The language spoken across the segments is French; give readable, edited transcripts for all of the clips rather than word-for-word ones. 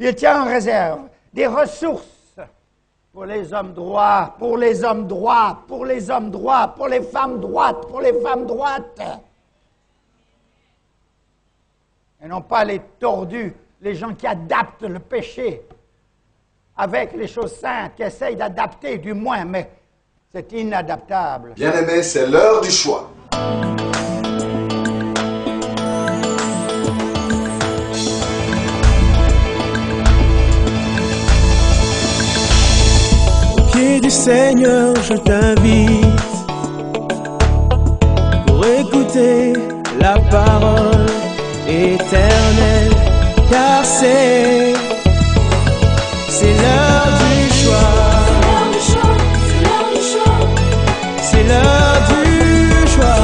Il tient en réserve des ressources pour les hommes droits, pour les hommes droits, pour les hommes droits, pour les femmes droites, pour les femmes droites. Et non pas les tordus, les gens qui adaptent le péché avec les choses saintes, qui essayent d'adapter du moins, mais c'est inadaptable. Bien-aimés, c'est l'heure du choix. Au pied du Seigneur, je t'invite pour écouter la parole éternelle, car c'est l'heure du choix. C'est l'heure du choix.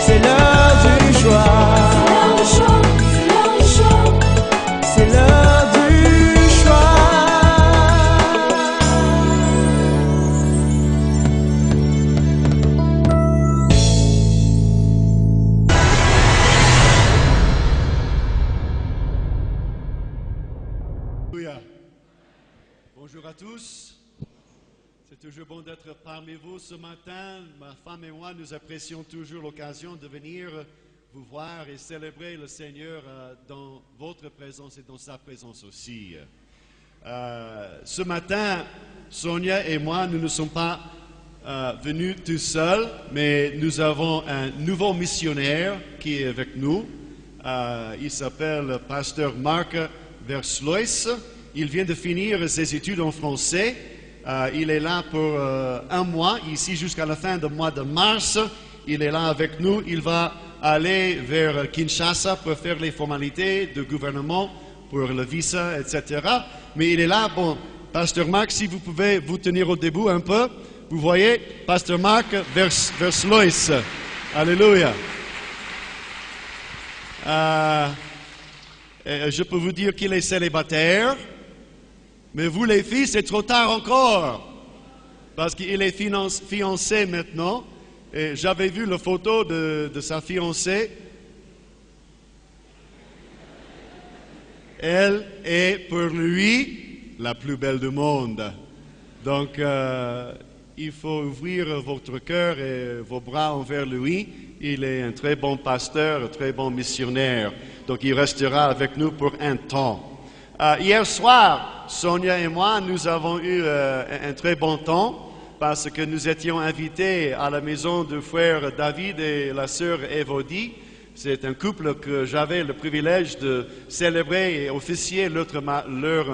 C'est l'heure du choix. C'est l'heure du choix. Alléluia. Bonjour à tous. C'est toujours bon d'être parmi vous ce matin. Ma femme et moi, nous apprécions toujours l'occasion de venir vous voir et célébrer le Seigneur dans votre présence et dans sa présence aussi. Ce matin, Sonia et moi, nous ne sommes pas venus tout seuls, mais nous avons un nouveau missionnaire qui est avec nous. Il s'appelle Pasteur Marc Verslois. Il vient de finir ses études en français. Il est là pour un mois, ici jusqu'à la fin du mois de mars. Il est là avec nous. Il va aller vers Kinshasa pour faire les formalités du gouvernement pour le visa, etc. Mais il est là. Bon, Pasteur Marc, si vous pouvez vous tenir au debout un peu. Vous voyez, Pasteur Marc Verslois. Alléluia. Je peux vous dire qu'il est célibataire. Mais vous les filles, c'est trop tard encore, parce qu'il est fiancé maintenant, et j'avais vu la photo de sa fiancée. Elle est pour lui la plus belle du monde. Donc, il faut ouvrir votre cœur et vos bras envers lui. Il est un très bon pasteur, un très bon missionnaire. Donc, il restera avec nous pour un temps. Hier soir, Sonia et moi, nous avons eu un très bon temps parce que nous étions invités à la maison du frère David et la sœur Evodie. C'est un couple que j'avais le privilège de célébrer et officier leur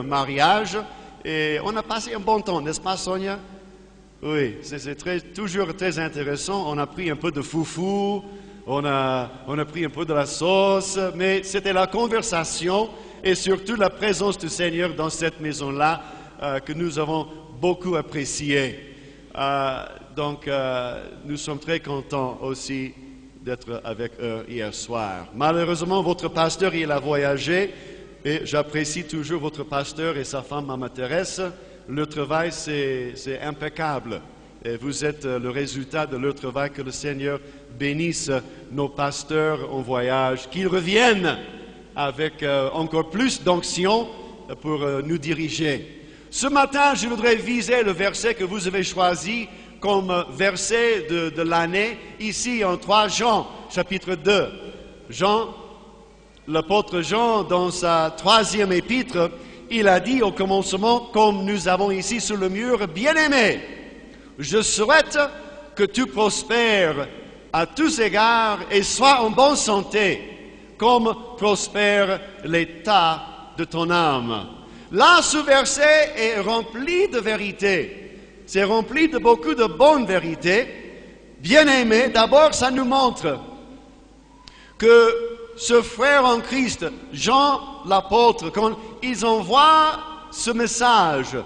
mariage. Et on a passé un bon temps, n'est-ce pas, Sonia? Oui, c'est toujours très intéressant. On a pris un peu de foufou, on a pris un peu de la sauce, mais c'était la conversation et surtout la présence du Seigneur dans cette maison-là que nous avons beaucoup apprécié. Donc, nous sommes très contents aussi d'être avec eux hier soir. Malheureusement, votre pasteur, il a voyagé et j'apprécie toujours votre pasteur et sa femme, Maman Thérèse. Le travail, c'est impeccable. Et vous êtes le résultat de leur travail. Que le Seigneur bénisse nos pasteurs en voyage, qu'ils reviennent avec encore plus d'onction pour nous diriger. Ce matin, je voudrais viser le verset que vous avez choisi comme verset de l'année, ici en 3 Jean, chapitre 2. Jean, l'apôtre Jean, dans sa 3e épître, il a dit au commencement, comme nous avons ici sur le mur, « Bien-aimé, je souhaite que tu prospères à tous égards et sois en bonne santé, comme prospère l'état de ton âme. » Là, ce verset est rempli de vérité. C'est rempli de beaucoup de bonnes vérités. Bien-aimés, d'abord, ça nous montre que ce frère en Christ, Jean l'apôtre, quand il envoie ce message,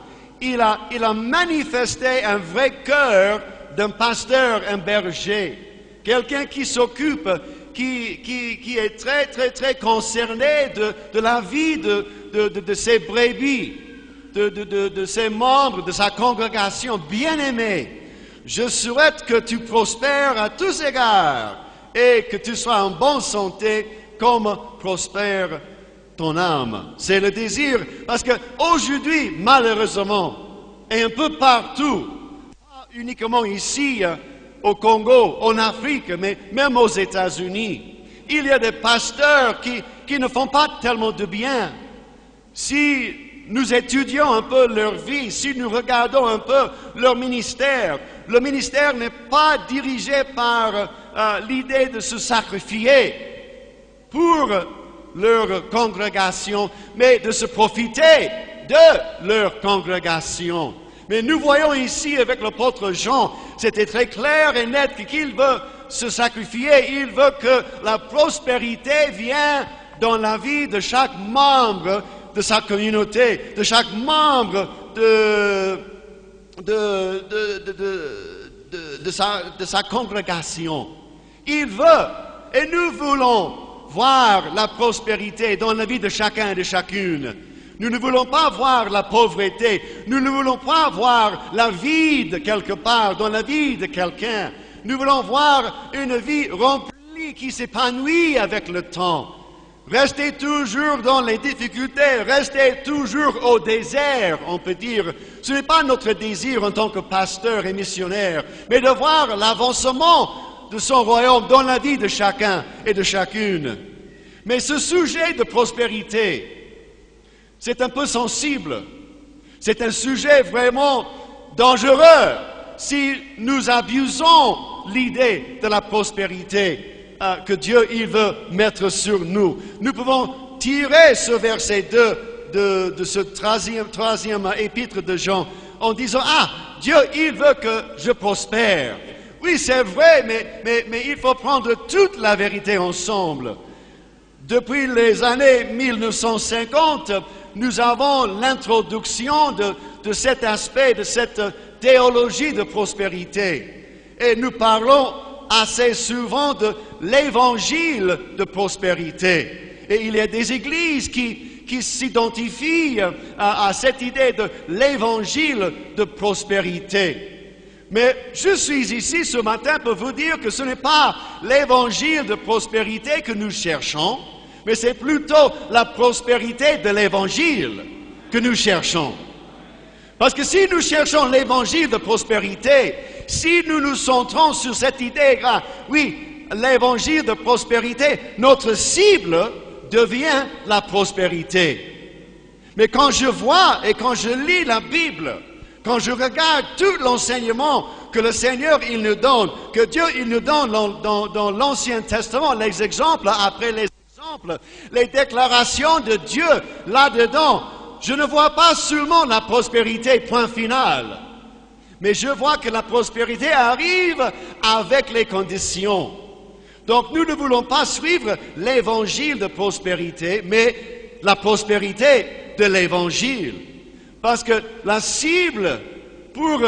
il a manifesté un vrai cœur d'un pasteur, un berger, quelqu'un qui s'occupe, qui est très, très, très concerné de la vie de ses brebis, de ses membres, de sa congrégation. Bien-aimé, je souhaite que tu prospères à tous égards et que tu sois en bonne santé comme prospère ton âme. C'est le désir, parce qu'aujourd'hui, malheureusement, et un peu partout, pas uniquement ici, au Congo, en Afrique, mais même aux États-Unis, il y a des pasteurs qui ne font pas tellement de bien. Si nous étudions un peu leur vie, si nous regardons un peu leur ministère, le ministère n'est pas dirigé par l'idée de se sacrifier pour leur congrégation, mais de se profiter de leur congrégation. Mais nous voyons ici avec l'apôtre Jean, c'était très clair et net qu'il veut se sacrifier, il veut que la prospérité vienne dans la vie de chaque membre de sa communauté, de chaque membre de sa congrégation. Il veut, et nous voulons voir la prospérité dans la vie de chacun et de chacune. Nous ne voulons pas voir la pauvreté, nous ne voulons pas voir la vide quelque part dans la vie de quelqu'un. Nous voulons voir une vie remplie qui s'épanouit avec le temps. Restez toujours dans les difficultés, restez toujours au désert, on peut dire. Ce n'est pas notre désir en tant que pasteur et missionnaire, mais de voir l'avancement de son royaume dans la vie de chacun et de chacune. Mais ce sujet de prospérité, c'est un peu sensible. C'est un sujet vraiment dangereux si nous abusons l'idée de la prospérité que Dieu il veut mettre sur nous. Nous pouvons tirer ce verset 2 de ce troisième épître de Jean en disant « Ah, Dieu il veut que je prospère ». Oui, c'est vrai, mais il faut prendre toute la vérité ensemble. Depuis les années 1950, nous avons l'introduction de cet aspect, de cette théologie de prospérité. Et nous parlons assez souvent de l'évangile de prospérité. Et il y a des églises qui s'identifient à cette idée de l'évangile de prospérité. Mais je suis ici ce matin pour vous dire que ce n'est pas l'évangile de prospérité que nous cherchons, mais c'est plutôt la prospérité de l'évangile que nous cherchons. Parce que si nous cherchons l'évangile de prospérité, si nous nous centrons sur cette idée, oui, l'évangile de prospérité, notre cible devient la prospérité. Mais quand je vois et quand je lis la Bible, quand je regarde tout l'enseignement que le Seigneur il nous donne, que Dieu il nous donne dans l'Ancien Testament, les exemples après les exemples, les déclarations de Dieu là-dedans, je ne vois pas seulement la prospérité, point final, mais je vois que la prospérité arrive avec les conditions. Donc nous ne voulons pas suivre l'évangile de prospérité, mais la prospérité de l'évangile. Parce que la cible pour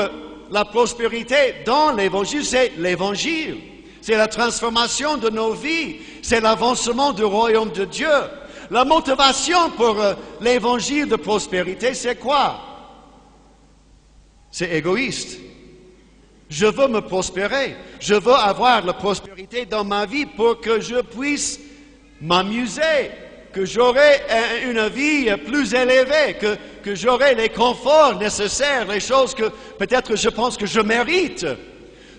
la prospérité dans l'évangile, c'est l'évangile. C'est la transformation de nos vies. C'est l'avancement du royaume de Dieu. La motivation pour l'évangile de prospérité, c'est quoi? C'est égoïste. Je veux me prospérer. Je veux avoir la prospérité dans ma vie pour que je puisse m'amuser, que j'aurai une vie plus élevée, que j'aurai les conforts nécessaires, les choses que peut-être je pense que je mérite.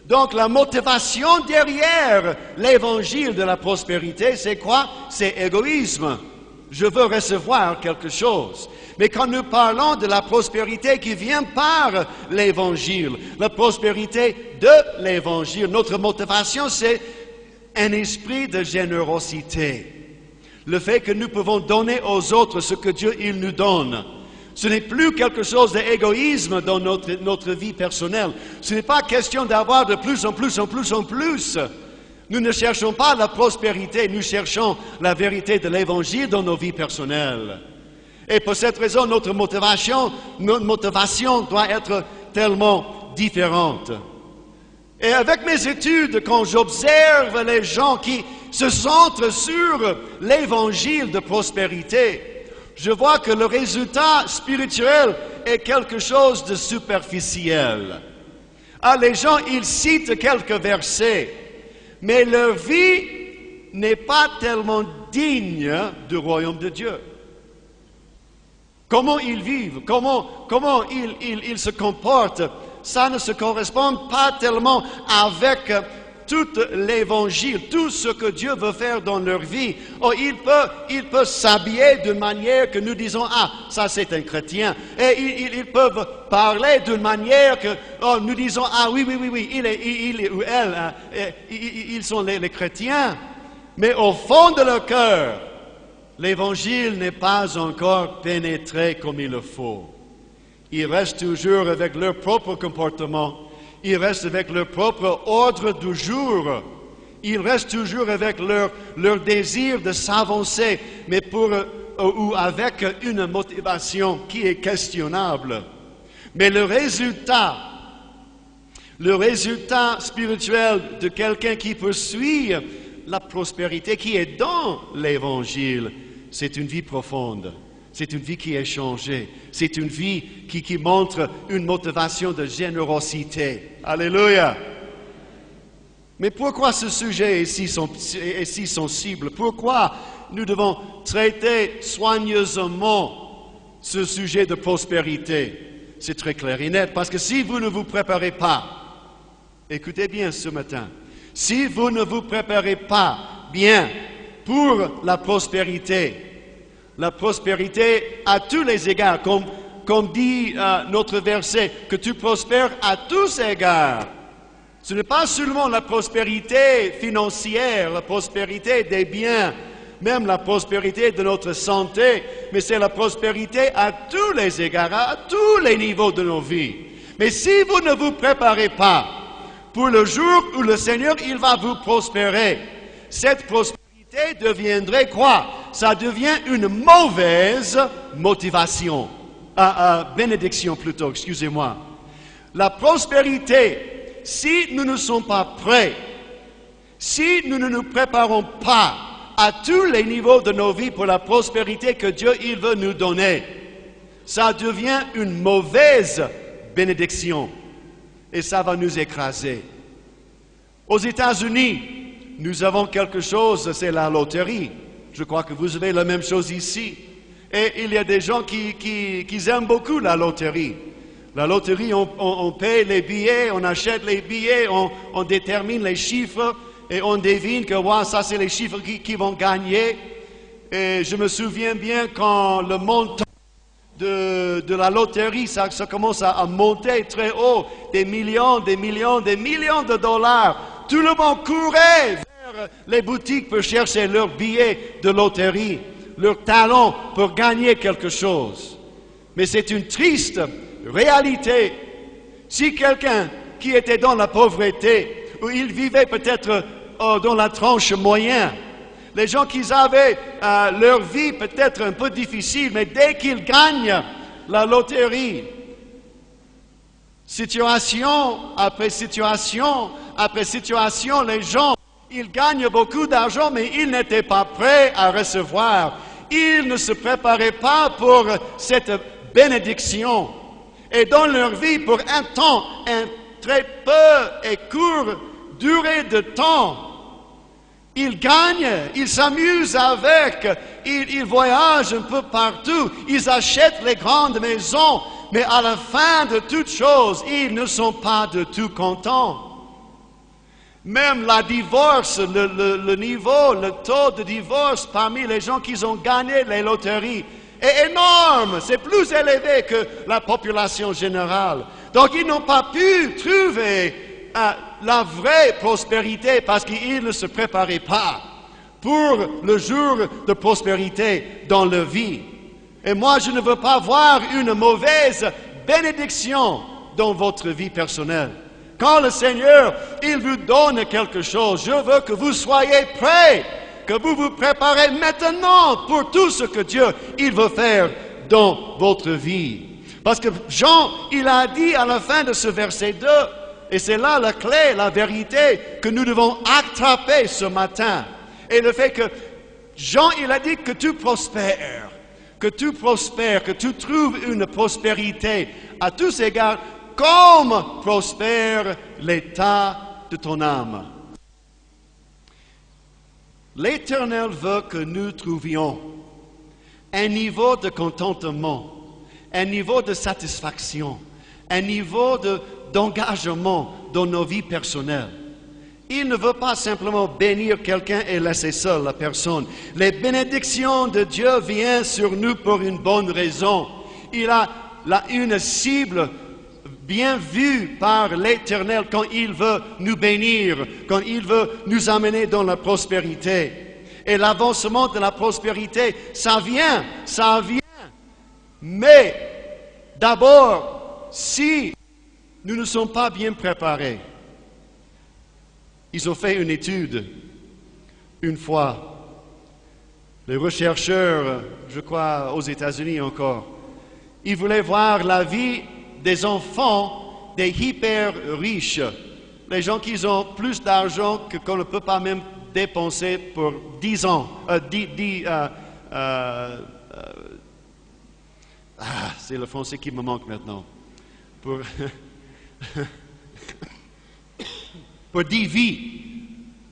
Donc la motivation derrière l'évangile de la prospérité, c'est quoi? C'est égoïsme. Je veux recevoir quelque chose. Mais quand nous parlons de la prospérité qui vient par l'évangile, la prospérité de l'évangile, notre motivation, c'est un esprit de générosité. Le fait que nous pouvons donner aux autres ce que Dieu il nous donne. Ce n'est plus quelque chose d'égoïsme dans notre vie personnelle. Ce n'est pas question d'avoir de plus en plus. Nous ne cherchons pas la prospérité, nous cherchons la vérité de l'Évangile dans nos vies personnelles. Et pour cette raison, notre motivation doit être tellement différente. Et avec mes études, quand j'observe les gens qui se centrent sur l'évangile de prospérité, je vois que le résultat spirituel est quelque chose de superficiel. Ah, les gens, ils citent quelques versets, mais leur vie n'est pas tellement digne du royaume de Dieu. comment ils vivent, comment ils se comportent, ça ne se correspond pas tellement avec tout l'évangile, tout ce que Dieu veut faire dans leur vie. Oh, il peut s'habiller d'une manière que nous disons, ah, ça c'est un chrétien. Et ils peuvent parler d'une manière que nous disons, ah oui, il ou elle, ils sont les chrétiens. Mais au fond de leur cœur, l'évangile n'est pas encore pénétré comme il le faut. Ils restent toujours avec leur propre comportement. Ils restent avec leur propre ordre du jour. Ils restent toujours avec leur désir de s'avancer, mais ou avec une motivation qui est questionnable. Mais le résultat spirituel de quelqu'un qui poursuit la prospérité qui est dans l'Évangile, c'est une vie profonde. C'est une vie qui est changée. C'est une vie qui montre une motivation de générosité. Alléluia. Mais pourquoi ce sujet est si sensible? Pourquoi nous devons traiter soigneusement ce sujet de prospérité? C'est très clair et net, parce que si vous ne vous préparez pas, écoutez bien ce matin, si vous ne vous préparez pas bien pour la prospérité à tous les égards, comme dit notre verset, que tu prospères à tous égards. Ce n'est pas seulement la prospérité financière, la prospérité des biens, même la prospérité de notre santé, mais c'est la prospérité à tous les égards, à tous les niveaux de nos vies. Mais si vous ne vous préparez pas pour le jour où le Seigneur, il va vous prospérer, cette prospérité deviendrait quoi? Ça devient une mauvaise motivation. Bénédiction plutôt, excusez-moi. La prospérité, si nous ne sommes pas prêts, si nous ne nous préparons pas à tous les niveaux de nos vies pour la prospérité que Dieu il veut nous donner, ça devient une mauvaise bénédiction et ça va nous écraser. Aux États-Unis, nous avons quelque chose, c'est la loterie. Je crois que vous avez la même chose ici. Et il y a des gens qui aiment beaucoup la loterie. La loterie, on paye les billets, on achète les billets, on détermine les chiffres et on devine que ça c'est les chiffres qui vont gagner. Et je me souviens bien quand le montant de la loterie, ça commence à monter très haut, des millions de dollars. Tout le monde courait vers les boutiques pour chercher leurs billets de loterie, leurs talons pour gagner quelque chose. Mais c'est une triste réalité. Si quelqu'un qui était dans la pauvreté, ou il vivait peut-être dans la tranche moyenne, les gens qui avaient leur vie peut-être un peu difficile, mais dès qu'ils gagnent la loterie, situation après situation, les gens, ils gagnent beaucoup d'argent, mais ils n'étaient pas prêts à recevoir. Ils ne se préparaient pas pour cette bénédiction. Et dans leur vie, pour un temps, un très peu et court durée de temps, ils gagnent, ils s'amusent avec, ils voyagent un peu partout, ils achètent les grandes maisons, mais à la fin de toutes choses, ils ne sont pas de tout contents. Même la divorce, le niveau, le taux de divorce parmi les gens qui ont gagné les loteries est énorme. C'est plus élevé que la population générale. Donc ils n'ont pas pu trouver la vraie prospérité parce qu'ils ne se préparaient pas pour le jour de prospérité dans leur vie. Et moi, je ne veux pas voir une mauvaise bénédiction dans votre vie personnelle. Quand le Seigneur, il vous donne quelque chose, je veux que vous soyez prêts, que vous vous préparez maintenant pour tout ce que Dieu, il veut faire dans votre vie. Parce que Jean, il a dit à la fin de ce verset 2, et c'est là la clé, la vérité que nous devons attraper ce matin. Et le fait que Jean, il a dit que tu prospères, que tu trouves une prospérité à tous égards, comme prospère l'état de ton âme. L'Éternel veut que nous trouvions un niveau de contentement un niveau de satisfaction, un niveau d'engagement dans nos vies personnelles. Il ne veut pas simplement bénir quelqu'un et laisser seule la personne. Les bénédictions de Dieu viennent sur nous pour une bonne raison. Il a une cible bien vue par l'Éternel quand il veut nous bénir, quand il veut nous amener dans la prospérité. Et l'avancement de la prospérité, ça vient. Mais d'abord, si nous ne sommes pas bien préparés, ils ont fait une étude une fois. Les chercheurs, je crois aux États-Unis encore, ils voulaient voir la vie des enfants des hyper riches, les gens qui ont plus d'argent qu'on ne peut pas même dépenser pour 10 ans. C'est le français qui me manque maintenant. Pour 10 vies.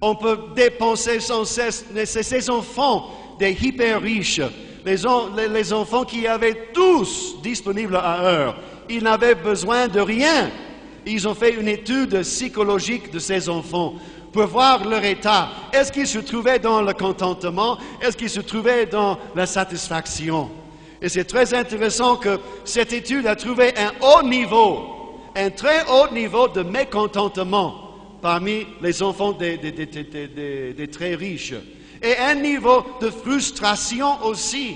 On peut dépenser sans cesse. Ces enfants des hyper riches, les enfants qui avaient tous disponibles à heure, ils n'avaient besoin de rien. Ils ont fait une étude psychologique de ces enfants pour voir leur état. Est-ce qu'ils se trouvaient dans le contentement? Est-ce qu'ils se trouvaient dans la satisfaction? Et c'est très intéressant que cette étude a trouvé un très haut niveau de mécontentement parmi les enfants des très riches. Et un niveau de frustration aussi.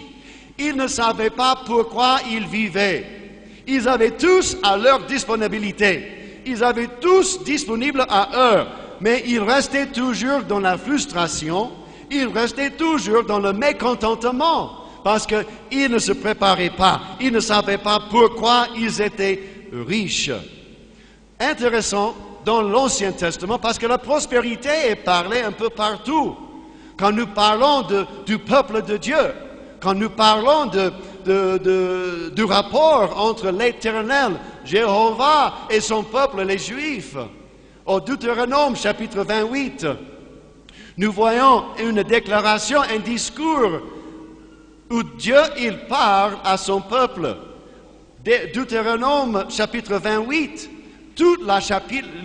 Ils ne savaient pas pourquoi ils vivaient. Ils avaient tous à leur disponibilité. Ils avaient tous disponibles à heure. Mais ils restaient toujours dans la frustration. Ils restaient toujours dans le mécontentement. Parce qu'ils ne se préparaient pas. Ils ne savaient pas pourquoi ils étaient riches. Intéressant dans l'Ancien Testament, parce que la prospérité est parlée un peu partout. Quand nous parlons du peuple de Dieu, quand nous parlons du rapport entre l'Éternel, Jéhovah, et son peuple, les Juifs, au Deutéronome chapitre 28, nous voyons une déclaration, un discours où Dieu, il parle à son peuple. Deutéronome chapitre 28, tout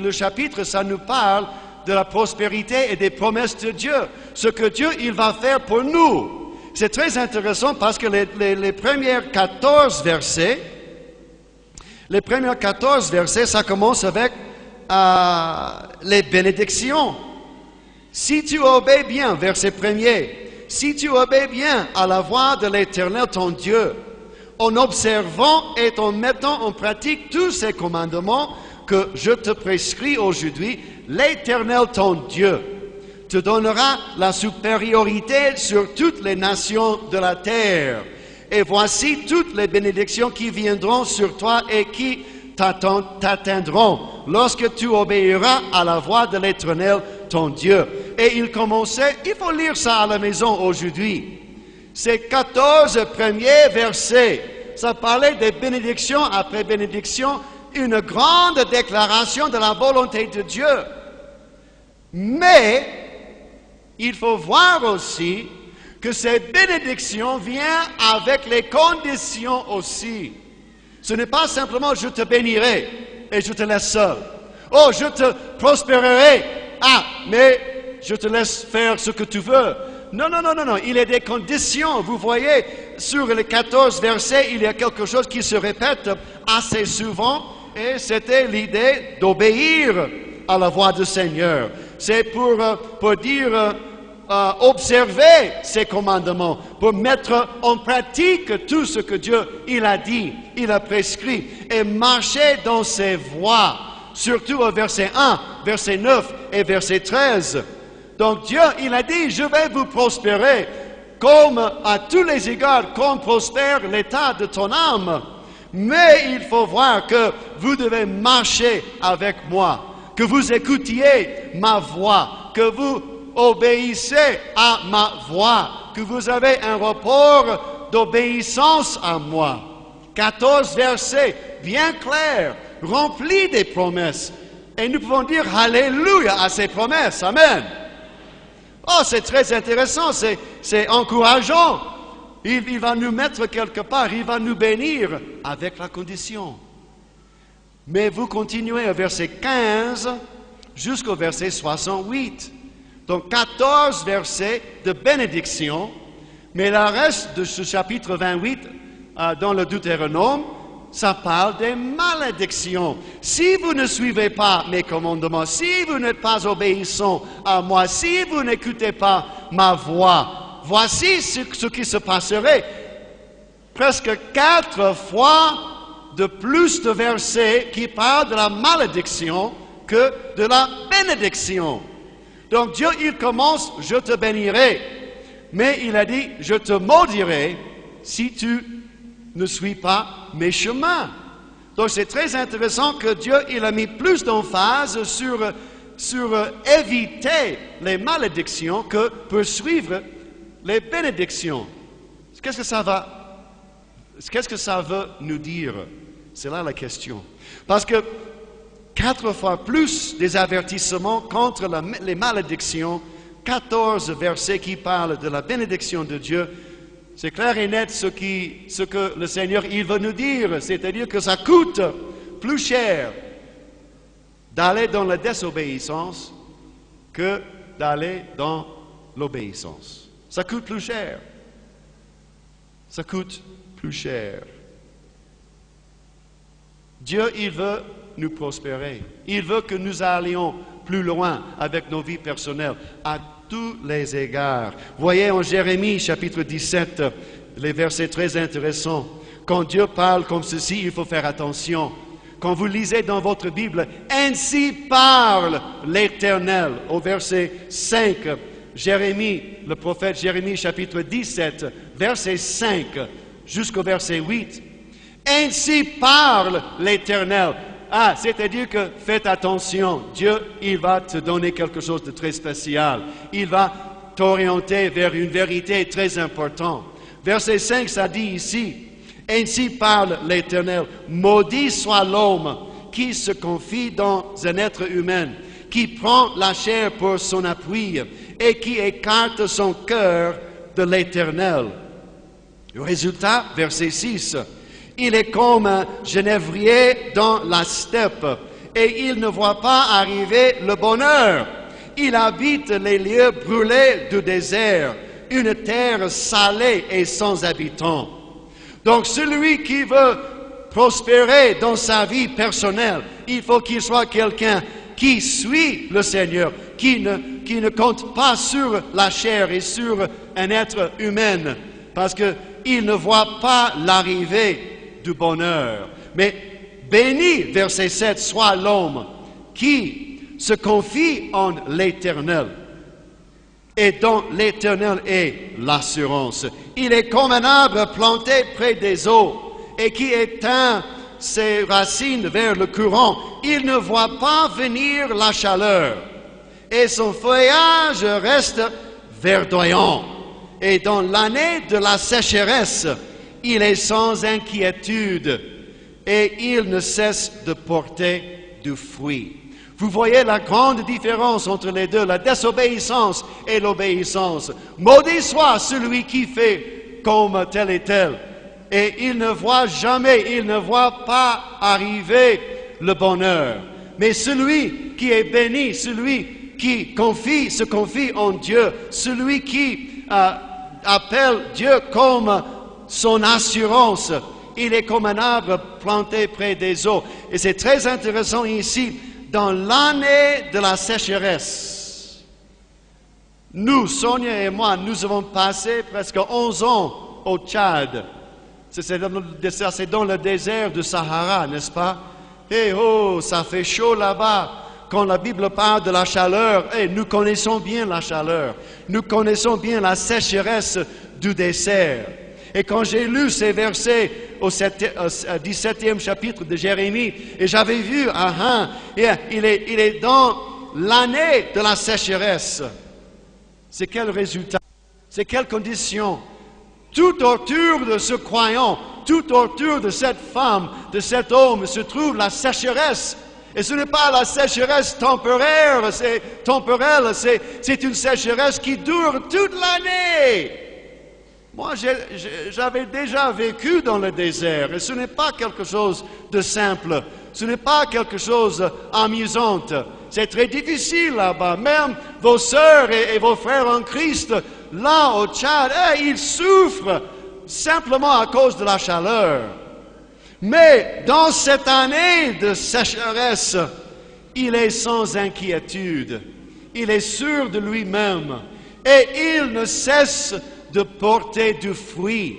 le chapitre, ça nous parle de la prospérité et des promesses de Dieu. Ce que Dieu, il va faire pour nous. C'est très intéressant parce que les premiers 14 versets, ça commence avec les bénédictions. Si tu obéis bien, verset 1er, si tu obéis bien à la voix de l'Éternel ton Dieu, en observant et en mettant en pratique tous ces commandements que je te prescris aujourd'hui, l'Éternel ton Dieu te donnera la supériorité sur toutes les nations de la terre. Et voici toutes les bénédictions qui viendront sur toi et qui t'atteindront lorsque tu obéiras à la voix de l'Éternel ton Dieu. Et il commençait, il faut lire ça à la maison aujourd'hui, ces 14 premiers versets, ça parlait des bénédictions après bénédictions, une grande déclaration de la volonté de Dieu. Mais il faut voir aussi que cette bénédiction vient avec les conditions aussi. Ce n'est pas simplement je te bénirai et je te laisse seul. Oh, je te prospérerai. Ah, mais je te laisse faire ce que tu veux. Non. Il y a des conditions. Vous voyez, sur les 14 versets, il y a quelque chose qui se répète assez souvent. Et c'était l'idée d'obéir à la voix du Seigneur. C'est pour dire observer ses commandements, pour mettre en pratique tout ce que Dieu il a dit, il a prescrit, et marcher dans ses voies, surtout au verset 1, verset 9 et verset 13. Donc Dieu, il a dit, je vais vous prospérer, comme à tous les égards, comme prospère l'état de ton âme. Mais il faut voir que vous devez marcher avec moi, que vous écoutiez ma voix, que vous obéissez à ma voix, que vous avez un rapport d'obéissance à moi. 14 versets bien clairs, remplis des promesses. Et nous pouvons dire Alléluia à ces promesses. Amen. Oh, c'est très intéressant, c'est encourageant. Il va nous mettre quelque part, il va nous bénir avec la condition. Mais vous continuez au verset 15 jusqu'au verset 68. Donc 14 versets de bénédiction, mais le reste de ce chapitre 28 dans le Deutéronome, ça parle des malédictions. Si vous ne suivez pas mes commandements, si vous n'êtes pas obéissant à moi, si vous n'écoutez pas ma voix, voici ce qui se passerait. Presque 4 fois de plus de versets qui parlent de la malédiction que de la bénédiction. Donc Dieu, il commence, je te bénirai, mais il a dit, je te maudirai si tu ne suis pas mes chemins. Donc c'est très intéressant que Dieu, il a mis plus d'emphase sur éviter les malédictions que poursuivre les bénédictions. Qu'est-ce que ça veut nous dire? C'est là la question. Parce que 4 fois plus des avertissements contre les malédictions, 14 versets qui parlent de la bénédiction de Dieu, c'est clair et net ce que le Seigneur il veut nous dire, c'est-à-dire que ça coûte plus cher d'aller dans la désobéissance que d'aller dans l'obéissance. Ça coûte plus cher. Ça coûte plus cher. Dieu, il veut nous prospérer. Il veut que nous allions plus loin avec nos vies personnelles, à tous les égards. Voyez en Jérémie, chapitre 17, les versets très intéressants. Quand Dieu parle comme ceci, il faut faire attention. Quand vous lisez dans votre Bible, « Ainsi parle l'Éternel » au verset 5, Jérémie, le prophète Jérémie, chapitre 17, verset 5 jusqu'au verset 8. « Ainsi parle l'Éternel » Ah, c'est-à-dire que faites attention, Dieu, il va te donner quelque chose de très spécial. Il va t'orienter vers une vérité très importante. Verset 5, ça dit ici, « Ainsi parle l'Éternel, maudit soit l'homme qui se confie dans un être humain, qui prend la chair pour son appui et qui écarte son cœur de l'Éternel. » Le résultat, verset 6, il est comme un genévrier dans la steppe, et il ne voit pas arriver le bonheur. Il habite les lieux brûlés du désert, une terre salée et sans habitants. Donc celui qui veut prospérer dans sa vie personnelle, il faut qu'il soit quelqu'un qui suit le Seigneur, qui ne compte pas sur la chair et sur un être humain, parce qu'il ne voit pas l'arrivée du bonheur. Mais béni, verset 7, soit l'homme qui se confie en l'Éternel et dont l'Éternel est l'assurance. Il est comme un arbre planté près des eaux et qui étend ses racines vers le courant. Il ne voit pas venir la chaleur et son feuillage reste verdoyant. Et dans l'année de la sécheresse, il est sans inquiétude et il ne cesse de porter du fruit. Vous voyez la grande différence entre les deux, la désobéissance et l'obéissance. Maudit soit celui qui fait comme tel et tel. Et il ne voit jamais, il ne voit pas arriver le bonheur. Mais celui qui est béni, celui qui se confie en Dieu, celui qui appelle Dieu comme son assurance, il est comme un arbre planté près des eaux. Et c'est très intéressant ici, dans l'année de la sécheresse, nous, Sonia et moi, nous avons passé presque 11 ans au Tchad. C'est dans le désert du Sahara, n'est-ce pas? Et oh, ça fait chaud là-bas. Quand la Bible parle de la chaleur, nous connaissons bien la chaleur. Nous connaissons bien la sécheresse du désert. Et quand j'ai lu ces versets au 17e chapitre de Jérémie, et j'avais vu, il est dans l'année de la sécheresse. C'est quel résultat? C'est quelle condition? Tout autour de ce croyant, tout autour de cette femme, de cet homme, se trouve la sécheresse. Et ce n'est pas la sécheresse temporaire, c'est temporelle, c'est une sécheresse qui dure toute l'année. Moi, j'avais déjà vécu dans le désert et ce n'est pas quelque chose de simple. Ce n'est pas quelque chose d'amusant. C'est très difficile là-bas. Même vos sœurs et vos frères en Christ, là au Tchad, ils souffrent simplement à cause de la chaleur. Mais dans cette année de sécheresse, il est sans inquiétude. Il est sûr de lui-même et il ne cesse de porter du fruit.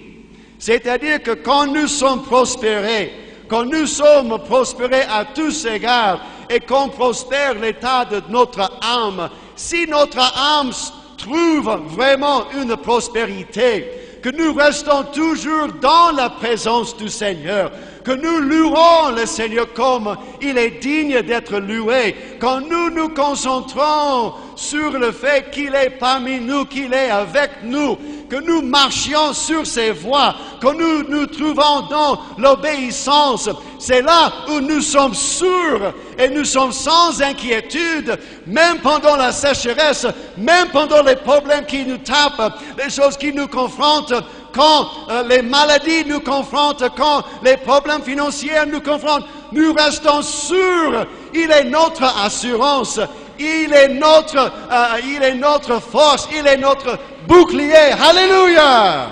C'est-à-dire que quand nous sommes prospérés, quand nous sommes prospérés à tous égards et qu'on prospère l'état de notre âme, si notre âme trouve vraiment une prospérité, que nous restons toujours dans la présence du Seigneur, que nous louons le Seigneur comme il est digne d'être loué, quand nous nous concentrons sur le fait qu'il est parmi nous, qu'il est avec nous, que nous marchions sur ses voies, que nous nous trouvons dans l'obéissance, c'est là où nous sommes sûrs et nous sommes sans inquiétude, même pendant la sécheresse, même pendant les problèmes qui nous tapent, les choses qui nous confrontent, quand les maladies nous confrontent, quand les problèmes financiers nous confrontent, nous restons sûrs. Il est notre assurance, il est notre force, il est notre bouclier. Alléluia!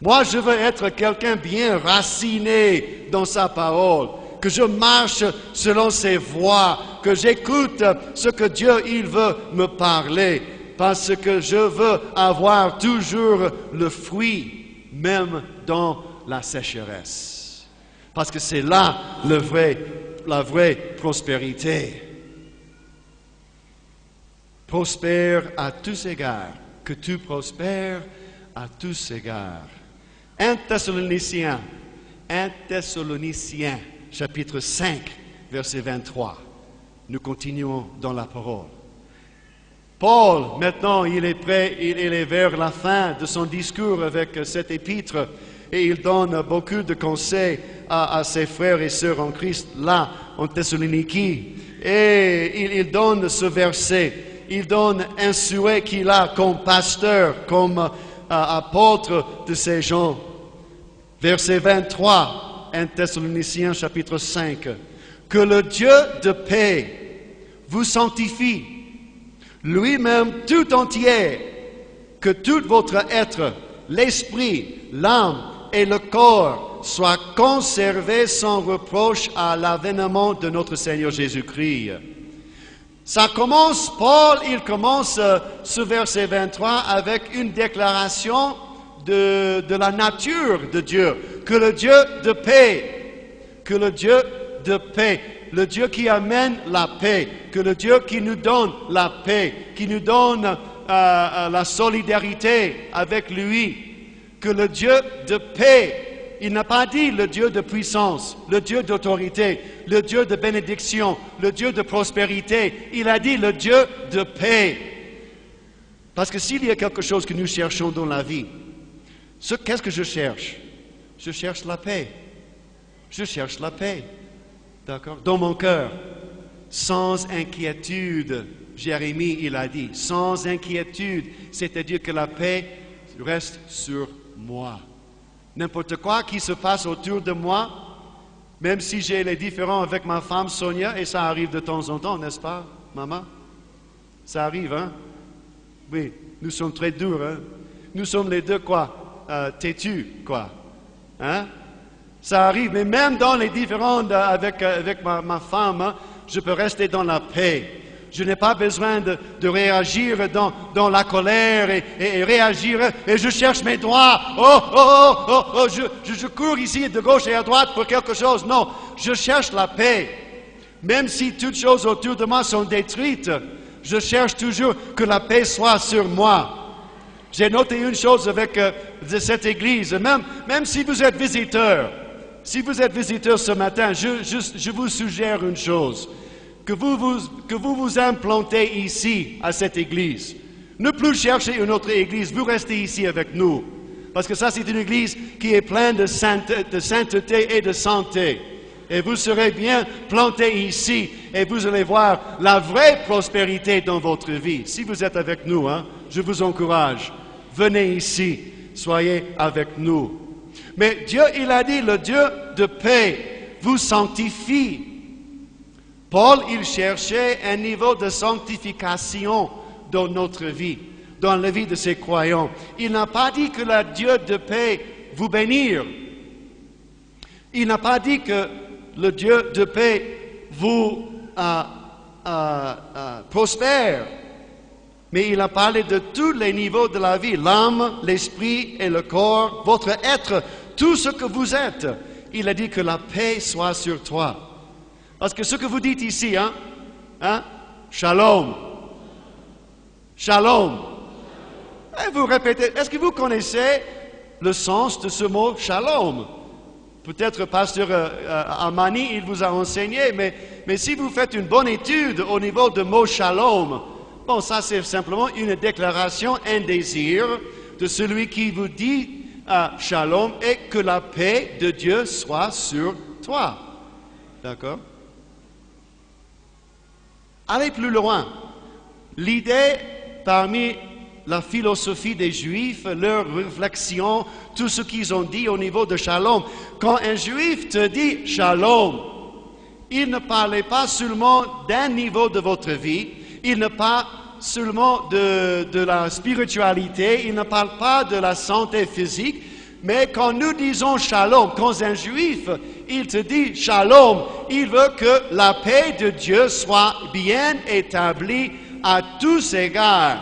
Moi, je veux être quelqu'un bien raciné dans sa parole, que je marche selon ses voies, que j'écoute ce que Dieu il veut me parler, parce que je veux avoir toujours le fruit, même dans la sécheresse. Parce que c'est là la vraie prospérité. Prospère à tous égards, que tu prospères à tous égards. 1 Thessaloniciens, chapitre 5, verset 23. Nous continuons dans la parole. Paul, maintenant, il est prêt, il est vers la fin de son discours avec cet épître et il donne beaucoup de conseils à ses frères et sœurs en Christ, là, en Thessaloniki. Et il donne ce verset, il donne un souhait qu'il a comme pasteur, comme apôtre de ces gens. Verset 23, 1 Thessaloniciens chapitre 5. Que le Dieu de paix vous sanctifie, lui-même tout entier, que tout votre être, l'esprit, l'âme et le corps soient conservés sans reproche à l'avènement de notre Seigneur Jésus-Christ. Ça commence, Paul, il commence ce verset 23 avec une déclaration de la nature de Dieu, que le Dieu de paix, que le Dieu de paix, le Dieu qui amène la paix, que le Dieu qui nous donne la paix, qui nous donne la solidarité avec lui, que le Dieu de paix, il n'a pas dit le Dieu de puissance, le Dieu d'autorité, le Dieu de bénédiction, le Dieu de prospérité, il a dit le Dieu de paix. Parce que s'il y a quelque chose que nous cherchons dans la vie, qu'est-ce que je cherche? Je cherche la paix. Je cherche la paix. D'accord? Dans mon cœur, sans inquiétude, Jérémie, il a dit, sans inquiétude, c'est-à-dire que la paix reste sur moi. N'importe quoi qui se passe autour de moi, même si j'ai les différends avec ma femme Sonia, et ça arrive de temps en temps, n'est-ce pas, maman? Ça arrive, hein? Oui, nous sommes très durs, hein? Nous sommes les deux, quoi? Têtus, quoi? Hein? Ça arrive, mais même dans les différends avec ma femme, hein, je peux rester dans la paix. Je n'ai pas besoin de réagir dans la colère et réagir, et je cherche mes droits. Je cours ici de gauche et à droite pour quelque chose. Non, je cherche la paix. Même si toutes choses autour de moi sont détruites, je cherche toujours que la paix soit sur moi. J'ai noté une chose avec de cette église, même si vous êtes visiteur, ce matin, je vous suggère une chose, que vous vous implantez ici, à cette église. Ne plus chercher une autre église, vous restez ici avec nous. Parce que ça, c'est une église qui est pleine de sainteté et de santé. Et vous serez bien plantés ici, et vous allez voir la vraie prospérité dans votre vie. Si vous êtes avec nous, hein, je vous encourage. venez ici, soyez avec nous. Mais Dieu, il a dit, le Dieu de paix vous sanctifie. Paul, il cherchait un niveau de sanctification dans notre vie, dans la vie de ses croyants. Il n'a pas dit que le Dieu de paix vous bénir. Il n'a pas dit que le Dieu de paix vous prospère. Mais il a parlé de tous les niveaux de la vie, l'âme, l'esprit et le corps, votre être, tout ce que vous êtes. Il a dit que la paix soit sur toi. Parce que ce que vous dites ici, shalom, shalom. Et vous répétez, est-ce que vous connaissez le sens de ce mot shalom? Peut-être pasteur Amani, il vous a enseigné, mais si vous faites une bonne étude au niveau du mot shalom, bon, ça c'est simplement une déclaration, un désir de celui qui vous dit shalom et que la paix de Dieu soit sur toi. D'accord? Allez plus loin. L'idée parmi la philosophie des Juifs, leur réflexion, tout ce qu'ils ont dit au niveau de shalom. Quand un Juif te dit shalom, il ne parlait pas seulement d'un niveau de votre vie, il ne parle seulement de la spiritualité, il ne parle pas de la santé physique, mais quand nous disons shalom, quand un Juif, il te dit shalom, il veut que la paix de Dieu soit bien établie à tous égards,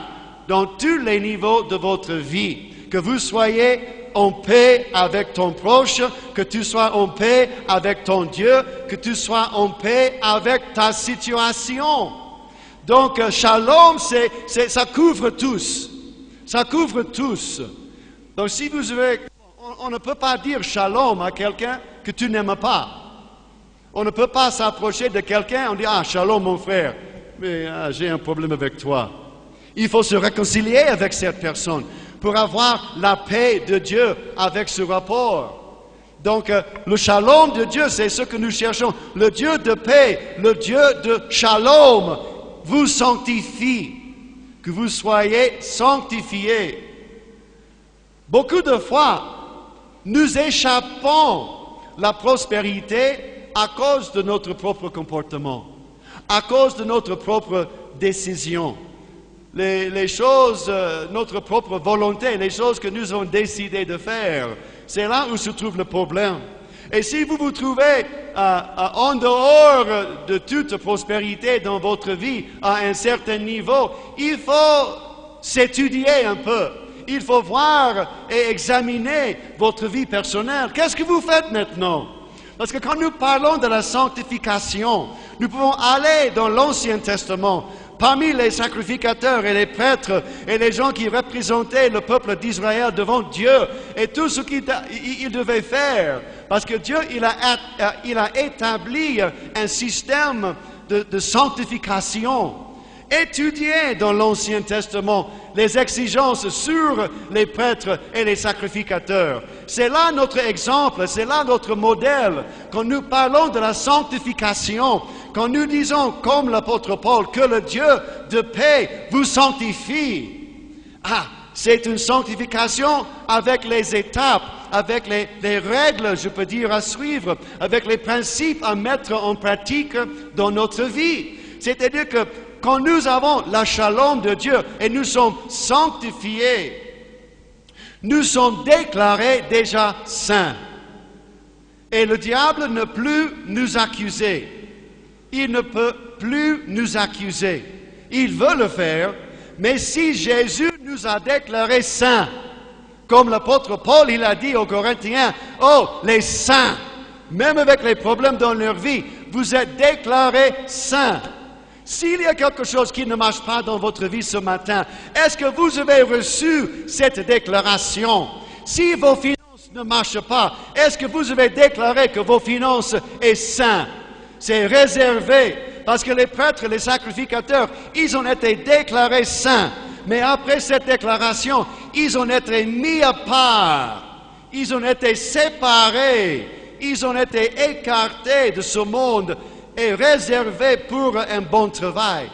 dans tous les niveaux de votre vie, que vous soyez en paix avec ton proche, que tu sois en paix avec ton Dieu, que tu sois en paix avec ta situation. Donc, shalom, ça couvre tous. Ça couvre tous. Donc, si vous avez... On ne peut pas dire shalom à quelqu'un que tu n'aimes pas. On ne peut pas s'approcher de quelqu'un et dire « Ah, shalom mon frère, mais j'ai un problème avec toi. » Il faut se réconcilier avec cette personne pour avoir la paix de Dieu avec ce rapport. Donc, le shalom de Dieu, c'est ce que nous cherchons. Le Dieu de paix, le Dieu de shalom, vous sanctifie, que vous soyez sanctifiés. Beaucoup de fois, nous échappons la prospérité à cause de notre propre comportement, à cause de notre propre décision. Les choses, notre propre volonté, les choses que nous avons décidé de faire, c'est là où se trouve le problème. Et si vous vous trouvez en dehors de toute prospérité dans votre vie, à un certain niveau, il faut s'étudier un peu. Il faut voir et examiner votre vie personnelle. Qu'est-ce que vous faites maintenant? Parce que quand nous parlons de la sanctification, nous pouvons aller dans l'Ancien Testament, parmi les sacrificateurs et les prêtres et les gens qui représentaient le peuple d'Israël devant Dieu et tout ce qu'ils devaient faire. Parce que Dieu, il a établi un système de sanctification. Étudiez dans l'Ancien Testament les exigences sur les prêtres et les sacrificateurs. C'est là notre exemple, c'est là notre modèle. Quand nous parlons de la sanctification, quand nous disons, comme l'apôtre Paul, que le Dieu de paix vous sanctifie, c'est une sanctification avec les étapes, avec les règles, je peux dire, à suivre, avec les principes à mettre en pratique dans notre vie. C'est-à-dire que quand nous avons la shalom de Dieu et nous sommes sanctifiés, nous sommes déclarés déjà saints. Et le diable ne peut plus nous accuser. Il ne peut plus nous accuser. Il veut le faire, mais si Jésus nous a déclarés saints, comme l'apôtre Paul, il a dit aux Corinthiens, « Oh, les saints, même avec les problèmes dans leur vie, vous êtes déclarés saints. » S'il y a quelque chose qui ne marche pas dans votre vie ce matin, est-ce que vous avez reçu cette déclaration? Si vos finances ne marchent pas, est-ce que vous avez déclaré que vos finances sont saines? C'est réservé, parce que les prêtres, les sacrificateurs, ils ont été déclarés saints. Mais après cette déclaration, ils ont été mis à part. Ils ont été séparés. Ils ont été écartés de ce monde et réservé pour un bon travail.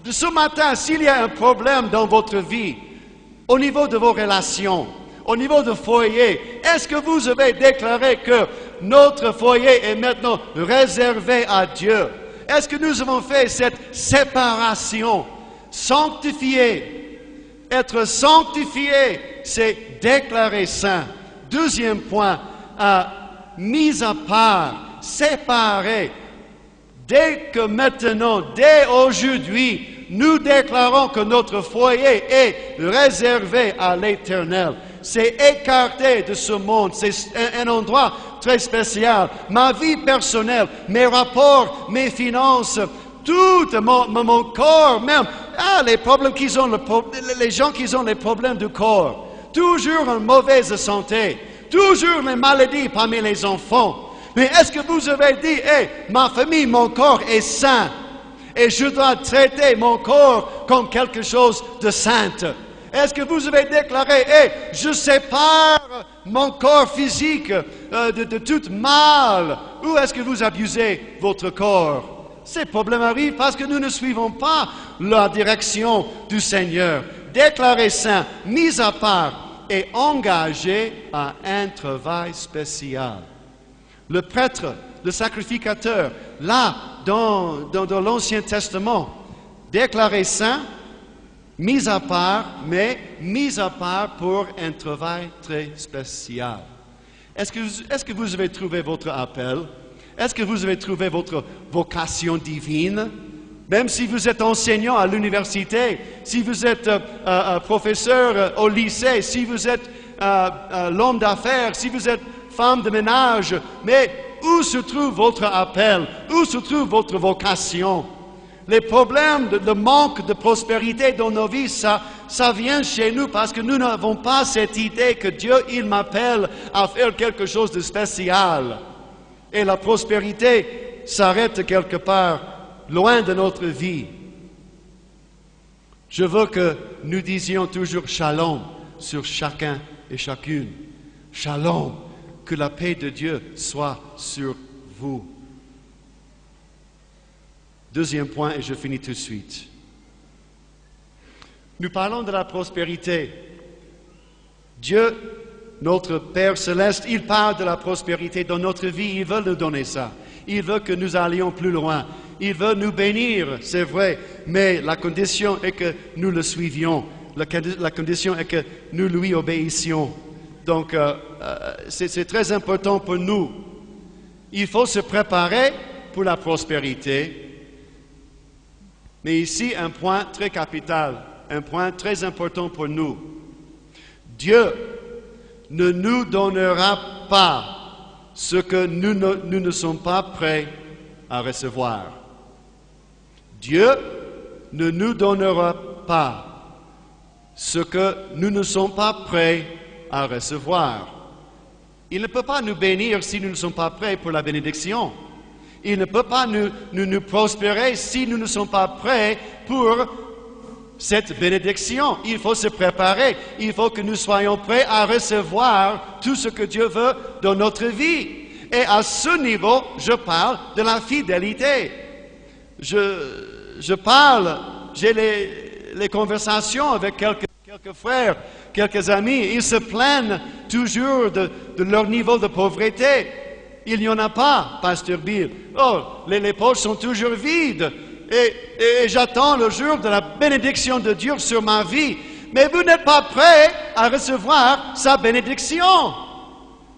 Ce matin, s'il y a un problème dans votre vie, Au niveau de vos relations, au niveau du foyer, est-ce que vous avez déclaré que notre foyer est maintenant réservé à Dieu? Est-ce que nous avons fait cette séparation? Sanctifié. Être sanctifié, c'est déclarer saint. Deuxième point, mis à part, séparé. Dès que maintenant, dès aujourd'hui, nous déclarons que notre foyer est réservé à l'Éternel. C'est écarté de ce monde. C'est un endroit très spécial. Ma vie personnelle, mes rapports, mes finances, tout mon corps, même les problèmes qu'ils ont, les gens qui ont les problèmes du corps, toujours en mauvaise santé, toujours les maladies parmi les enfants. Mais est-ce que vous avez dit, ma famille, mon corps est sain et je dois traiter mon corps comme quelque chose de saint? Est-ce que vous avez déclaré, je sépare mon corps physique de tout mal? Ou est-ce que vous abusez votre corps? Ces problèmes arrivent parce que nous ne suivons pas la direction du Seigneur. Déclaré saint, mis à part et engagé à un travail spécial. Le prêtre, le sacrificateur, là, dans l'Ancien Testament, déclaré saint, mis à part, mais mis à part pour un travail très spécial. Est-ce que vous avez trouvé votre appel? Est-ce que vous avez trouvé votre vocation divine? Même si vous êtes enseignant à l'université, si vous êtes professeur au lycée, si vous êtes l'homme d'affaires, si vous êtes femme de ménage, mais où se trouve votre appel? Où se trouve votre vocation? Les problèmes, le manque de prospérité dans nos vies, ça vient chez nous parce que nous n'avons pas cette idée que Dieu, il m'appelle à faire quelque chose de spécial. Et la prospérité s'arrête quelque part, loin de notre vie. Je veux que nous disions toujours shalom sur chacun et chacune. Shalom, que la paix de Dieu soit sur vous. Deuxième point, et je finis tout de suite. Nous parlons de la prospérité. Dieu, notre Père Céleste, il parle de la prospérité dans notre vie. Il veut nous donner ça. Il veut que nous allions plus loin. Il veut nous bénir, c'est vrai, mais la condition est que nous le suivions. La condition est que nous lui obéissions. Donc, c'est très important pour nous. Il faut se préparer pour la prospérité. Mais ici, un point très capital, un point très important pour nous. Dieu ne nous donnera pas ce que nous ne sommes pas prêts à recevoir. Dieu ne nous donnera pas ce que nous ne sommes pas prêts à recevoir. Il ne peut pas nous bénir si nous ne sommes pas prêts pour la bénédiction. Il ne peut pas nous prospérer si nous ne sommes pas prêts pour cette bénédiction. Il faut se préparer. Il faut que nous soyons prêts à recevoir tout ce que Dieu veut dans notre vie. Et à ce niveau, je parle de la fidélité. Je parle, j'ai les conversations avec quelques frères, quelques amis. Ils se plaignent toujours de leur niveau de pauvreté. Il n'y en a pas, Pasteur Bill. Oh, les poches sont toujours vides. Et j'attends le jour de la bénédiction de Dieu sur ma vie. Mais vous n'êtes pas prêt à recevoir sa bénédiction.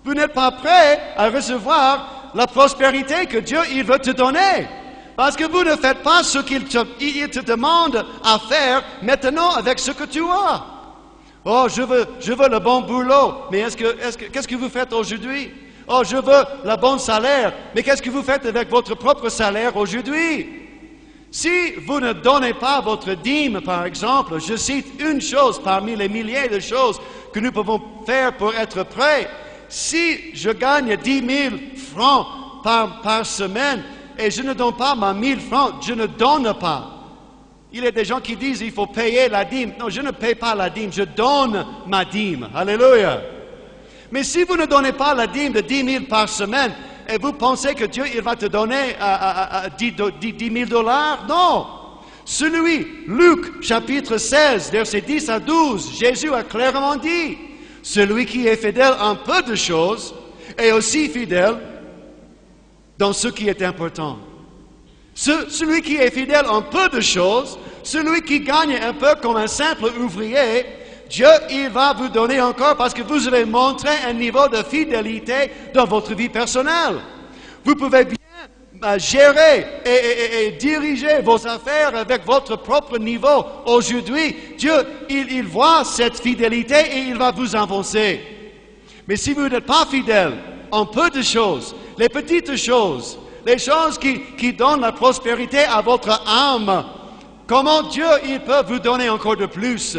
Vous n'êtes pas prêt à recevoir la prospérité que Dieu il veut te donner. Parce que vous ne faites pas ce qu'il te demande à faire maintenant avec ce que tu as. Oh, je veux le bon boulot. Mais qu'est-ce que vous faites aujourd'hui? Oh, je veux le bon salaire. Mais qu'est-ce que vous faites avec votre propre salaire aujourd'hui? Si vous ne donnez pas votre dîme, par exemple, je cite une chose parmi les milliers de choses que nous pouvons faire pour être prêts. Si je gagne 10 000 francs par semaine et je ne donne pas ma 1000 francs, je ne donne pas. Il y a des gens qui disent il faut payer la dîme. Non, je ne paye pas la dîme, je donne ma dîme. Alléluia. Mais si vous ne donnez pas la dîme de 10 000 par semaine, et vous pensez que Dieu il va te donner 10 000 $? Non. Celui, Luc chapitre 16, versets 10 à 12, Jésus a clairement dit, celui qui est fidèle en peu de choses est aussi fidèle dans ce qui est important. Celui qui est fidèle en peu de choses, celui qui gagne un peu comme un simple ouvrier, Dieu, il va vous donner encore parce que vous avez montré un niveau de fidélité dans votre vie personnelle. Vous pouvez bien gérer et diriger vos affaires avec votre propre niveau. Aujourd'hui, Dieu, il voit cette fidélité et il va vous avancer. Mais si vous n'êtes pas fidèle en peu de choses, les petites choses, les choses qui donnent la prospérité à votre âme, comment Dieu, il peut vous donner encore de plus?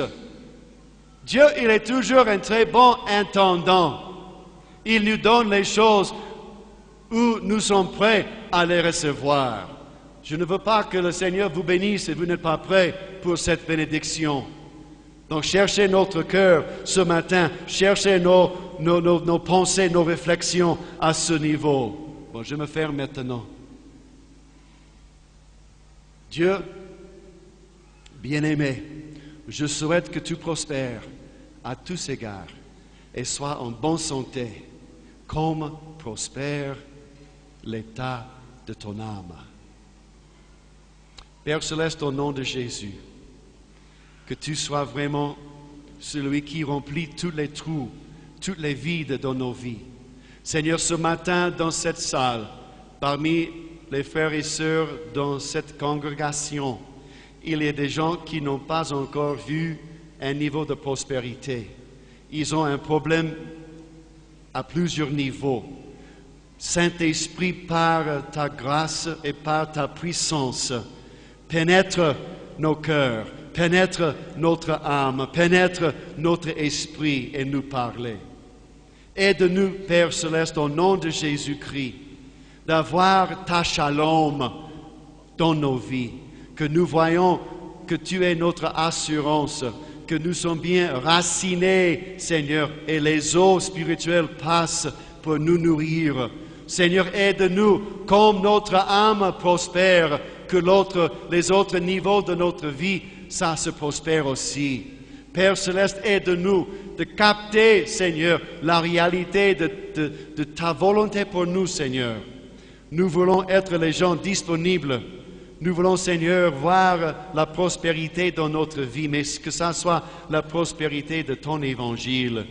Dieu, il est toujours un très bon intendant. Il nous donne les choses où nous sommes prêts à les recevoir. Je ne veux pas que le Seigneur vous bénisse et vous n'êtes pas prêts pour cette bénédiction. Donc cherchez notre cœur ce matin, cherchez nos pensées, nos réflexions à ce niveau. Bon, je me ferme maintenant. Dieu, bien-aimé, je souhaite que tu prospères à tous égards et sois en bonne santé, comme prospère l'état de ton âme. Père Céleste, au nom de Jésus, que tu sois vraiment celui qui remplit tous les trous, tous les vides dans nos vies. Seigneur, ce matin, dans cette salle, parmi les frères et sœurs dans cette congrégation, il y a des gens qui n'ont pas encore vu un niveau de prospérité. Ils ont un problème à plusieurs niveaux. Saint-Esprit, par ta grâce et par ta puissance, pénètre nos cœurs, pénètre notre âme, pénètre notre esprit et nous parler. Aide-nous, Père Céleste, au nom de Jésus-Christ, d'avoir ta shalom dans nos vies, que nous voyons que tu es notre assurance, que nous sommes bien racinés, Seigneur, et les eaux spirituelles passent pour nous nourrir. Seigneur, aide-nous, comme notre âme prospère, que les autres niveaux de notre vie, ça se prospère aussi. Père Céleste, aide-nous de capter, Seigneur, la réalité de ta volonté pour nous, Seigneur. Nous voulons être les gens disponibles. Nous voulons, Seigneur, voir la prospérité dans notre vie, mais que ça soit la prospérité de ton évangile.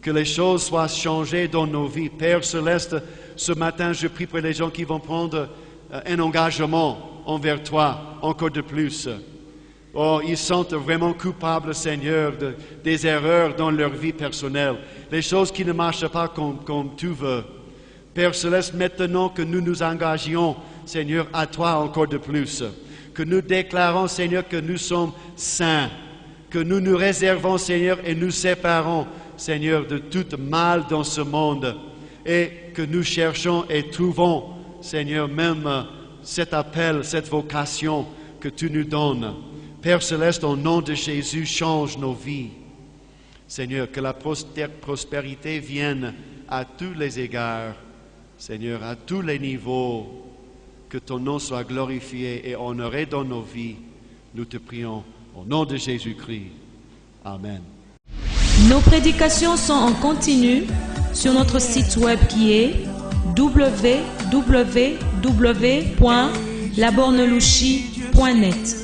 Que les choses soient changées dans nos vies. Père Céleste, ce matin, je prie pour les gens qui vont prendre un engagement envers toi, encore de plus. Oh, ils sont vraiment coupables, Seigneur, des erreurs dans leur vie personnelle, les choses qui ne marchent pas comme tu veux. Père Céleste, maintenant que nous nous engagions, Seigneur, à toi encore de plus, que nous déclarons, Seigneur, que nous sommes saints, que nous nous réservons, Seigneur, et nous séparons, Seigneur, de tout mal dans ce monde, et que nous cherchons et trouvons, Seigneur, même cet appel, cette vocation que tu nous donnes. Père Céleste, au nom de Jésus, change nos vies. Seigneur, que la prospérité vienne à tous les égards, Seigneur, à tous les niveaux, que ton nom soit glorifié et honoré dans nos vies. Nous te prions au nom de Jésus-Christ. Amen. Nos prédications sont en continu sur notre site web qui est www.labornelouchi.net.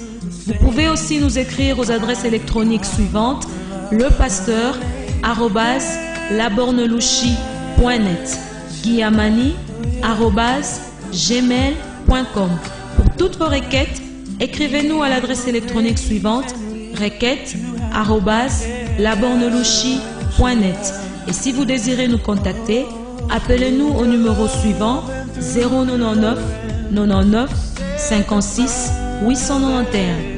Vous pouvez aussi nous écrire aux adresses électroniques suivantes: lepasteur@labornelouchi.net, guillamani@gmail.com. Pour toutes vos requêtes, écrivez-nous à l'adresse électronique suivante: requêtes@labornelouchi.net. Et si vous désirez nous contacter, appelez-nous au numéro suivant: 099 99 56 891.